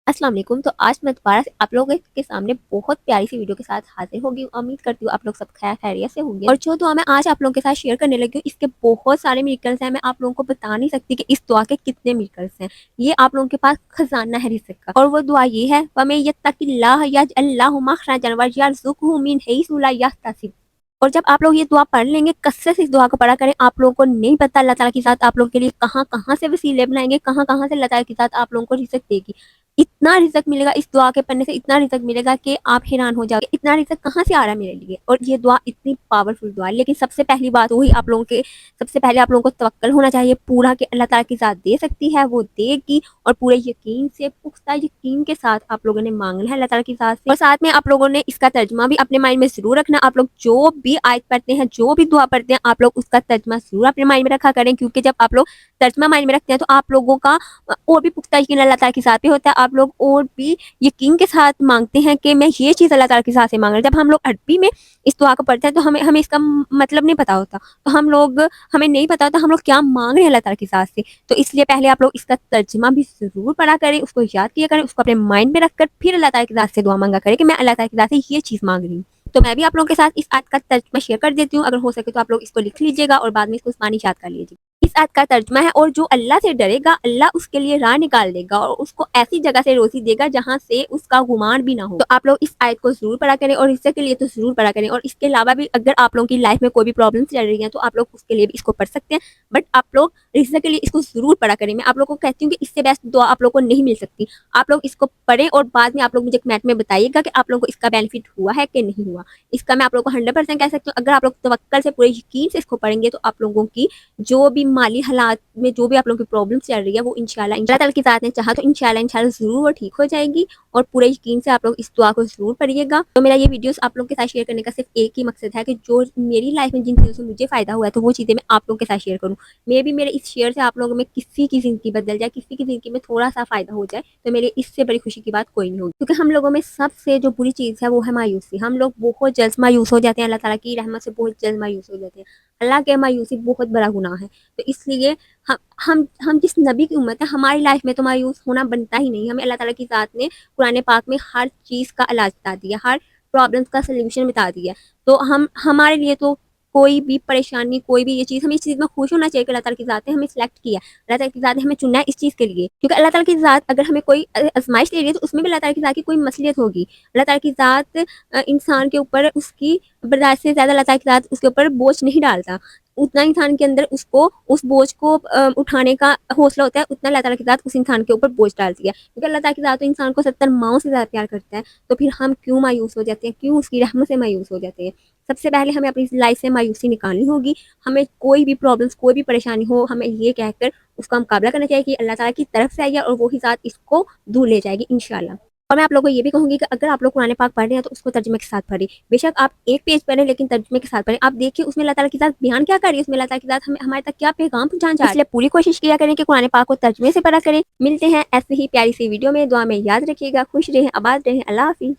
अस्सलाम वालेकुम। तो आज मैं दोबारा से आप लोगों के सामने बहुत प्यारी सी वीडियो के साथ हाजिर होगी। उम्मीद करती हूँ आप लोग सब खैर खैरियत से होंगे। और जो दुआ मैं आज आप लोगों के साथ शेयर करने लगी हूँ, इसके बहुत सारे मिरेकल्स हैं। मैं आप लोगों को बता नहीं सकती कि इस दुआ के कितने मिरेकल्स हैं। ये आप लोगों के पास खजाना है रिज़्क़ का। और वो दुआ ये है, वमें यत्तकिल्लाह यजअल्लाहु मखरजन वयरज़ुक़हु मिन हैसु ला यहतसिब। और जब आप लोग ये दुआ पढ़ लेंगे, कसरत से इस दुआ को पढ़ा करें। आप लोगों को नहीं पता अल्लाह ताला के साथ आप लोगों के लिए कहाँ-कहाँ से वसीले बनाएँगे, कहाँ-कहाँ से अल्लाह ताला के साथ आप लोगों को रिज़्क़ देगी। इतना रिज़्क़ मिलेगा इस दुआ के पढ़ने से, इतना रिज़्क़ मिलेगा कि आप हैरान हो जाओगे, इतना रिज़्क़ कहाँ से आ रहा है मेरे लिए। और ये दुआ इतनी पावरफुल दुआ है। लेकिन सबसे पहली बात वही आप लोगों के सबसे पहले आप लोगों को तवक्कुल होना चाहिए पूरा कि अल्लाह ताला की ज़ात दे सकती है, वो देगी। और पूरे यकीन से, पुख्ता यकीन के साथ आप लोगों ने मांगना है अल्लाह ताला की ज़ात से। और साथ में आप लोगों ने इसका तर्जुमा भी अपने माइंड में ज़रूर रखना। आप लोग जो भी आयत पढ़ते हैं, जो भी दुआ पढ़ते हैं, आप लोग उसका तर्जुमा ज़रूर अपने माइंड में रखा करें। क्योंकि जब आप लोग तर्जुमा माइंड में रखते हैं तो आप लोगों का और भी पुख्ता यकीन अल्लाह ताला के साथ भी होता है। आप लोग और भी यकीन के साथ मांगते हैं कि मैं ये चीज़ अल्लाह ताला के साथ से मांग रहा हूँ। जब हम लोग अरबी में इस दुआ को पढ़ते हैं तो हमें हमें इसका मतलब नहीं पता होता। तो हमें नहीं पता होता हम लोग क्या मांग रहे हैं अल्लाह ताला के साथ से। तो इसलिए पहले आप लोग इसका तर्जुमा भी ज़रूर पढ़ा करें, उसको याद किया करें, उसको अपने माइंड में रखकर फिर अल्लाह ताला के साथ से दुआ मांगा करें कि मैं अल्लाह ताला के साथ से ये चीज़ मांग रही हूँ। तो मैं भी आप लोगों के साथ इस आयत का तर्जुमा शेयर कर देती हूँ। अगर हो सके तो आप लोग इसको लिख लीजिएगा और बाद में इसको ज़बानी याद कर लीजिएगा। इस आयत का तर्जुमा है, और जो अल्लाह से डरेगा, अल्लाह उसके लिए राह निकाल देगा और उसको ऐसी जगह से रोज़ी देगा जहाँ से उसका गुमान भी ना हो। तो आप लोग इस आयत को ज़रूर पढ़ा करें और रिज़्क़ के लिए तो ज़रूर पढ़ा करें। और इसके अलावा भी अगर आप लोगों की लाइफ़ में कोई भी प्रॉब्लम चल रही है तो आप लोग उसके लिए भी इसको पढ़ सकते हैं। बट आप लोग रिज़्क़ के लिए इसको ज़रूर पढ़ा करें। मैं आप लोगों को कहती हूँ कि इससे बेस्ट दुआ आप लोगों को नहीं मिल सकती। आप लोग इसको पढ़ें और बाद में आप लोग मुझे कमेंट में बताइएगा कि आप लोगों को इसका बेनिफिट हुआ है कि नहीं हुआ। इसका मैं आप लोगों को 100% कह सकती हूँ। अगर आप लोग तवक्कुल से पूरे यकीन से इसको पढ़ेंगे तो आप लोगों की जो भी माली हालात में जो भी आप लोगों की प्रॉब्लम चल रही है वो इंशाल्लाह अल्लाह ताला की ज़ात ने चाहा तो इंशाल्लाह ज़रूर वो ठीक हो जाएगी। और पूरे यकीन से आप लोग इस दुआ को ज़रूर पढ़िएगा। तो मेरा ये वीडियोस आप लोगों के साथ शेयर करने का सिर्फ एक ही मकसद है कि जो मेरी लाइफ में जिन चीज़ों से मुझे फ़ायदा हुआ है तो वो चीज़ें मैं आप लोगों के साथ शेयर करूँ। मे बी मेरे इस शेयर से आप लोगों में किसी की ज़िंदगी बदल जाए, किसी की ज़िंदगी में थोड़ा-सा फ़ायदा हो जाए, तो मेरे इससे बड़ी खुशी की बात कोई नहीं होगी। क्योंकि हम लोगों में सबसे जो बुरी चीज़ है वो है मायूसी। हम लोग बहुत जल्द मायूस हो जाते हैं, अल्लाह ताला की रहमत से बहुत जल्द मायूस हो जाते हैं। अल्लाह के मायूसी बहुत बड़ा गुनाह है। तो इसलिए हम हम जिस नबी की उम्मत है, हमारी लाइफ में तो मायूस होना बनता ही नहीं। हमें अल्लाह ताला की ज़ात ने कुरान पाक में हर चीज़ का इलाज बता दिया, हर प्रॉब्लम्स का सॉल्यूशन बता दिया। तो हम हमारे लिए तो कोई भी परेशानी, कोई भी ये चीज़, हमें इस चीज़ में खुश होना चाहिए कि अल्लाह ताला की ज़ात ने हमें सिलेक्ट किया। अल्लाह ताला की ज़ात ने हमें चुना है इस चीज़ के लिए। क्योंकि अल्लाह ताला की ज़ात अगर हमें कोई आज़माइश दे रही है तो उसमें भी अल्लाह ताला की ज़ात की कोई मसलियत होगी। अल्लाह ताला की ज़ात इंसान के ऊपर उसकी बर्दाश्त से ज़्यादा अल्लाह ताला की ज़ात उसके ऊपर बोझ नहीं डालता। उतना इंसान के अंदर उसको उस बोझ को उठाने का हौसला होता है, उतना अल्लाह ताला की ज़ात उस इंसान के ऊपर बोझ डालती है। क्योंकि अल्लाह ताला की ज़ात तो इंसान को 70 माँओं से ज़्यादा प्यार करता है। तो फिर हम क्यों मायूस हो जाते हैं? क्यों उसकी रहमत से मायूस हो जाते हैं? सबसे पहले हमें अपनी लाइफ से मायूसी निकालनी होगी। हमें कोई भी प्रॉब्लम्स, कोई भी परेशानी हो, हमें ये कहकर उसका मुकाबला करना चाहिए कि अल्लाह ताला की तरफ से आई है और वो ही ज़ात इसको दूर ले जाएगी इंशाल्लाह। और मैं आप लोगों को ये भी कहूँगी कि अगर आप लोग कुरान पाक पढ़ रहे हैं तो उसको तर्जुमे के साथ पढ़ें। बेशक आप एक पेज पढ़ें लेकिन तर्जुमे के साथ पढ़ें। आप देखिए उसमें अल्लाह ताला की ज़ात बयान क्या कर रही है, उसमें अल्लाह ताला की ज़ात हमें हमारे तक क्या पैगाम पहुँचाना चाह रही है। इसलिए पूरी कोशिश किया करें कि कुरान पाक को तर्जुमे से पढ़ा करें। मिलते हैं ऐसे ही प्यारी सी वीडियो में। दुआ में याद रखिएगा। खुश रहें, आबाद रहें। अल्लाह हाफ़िज़।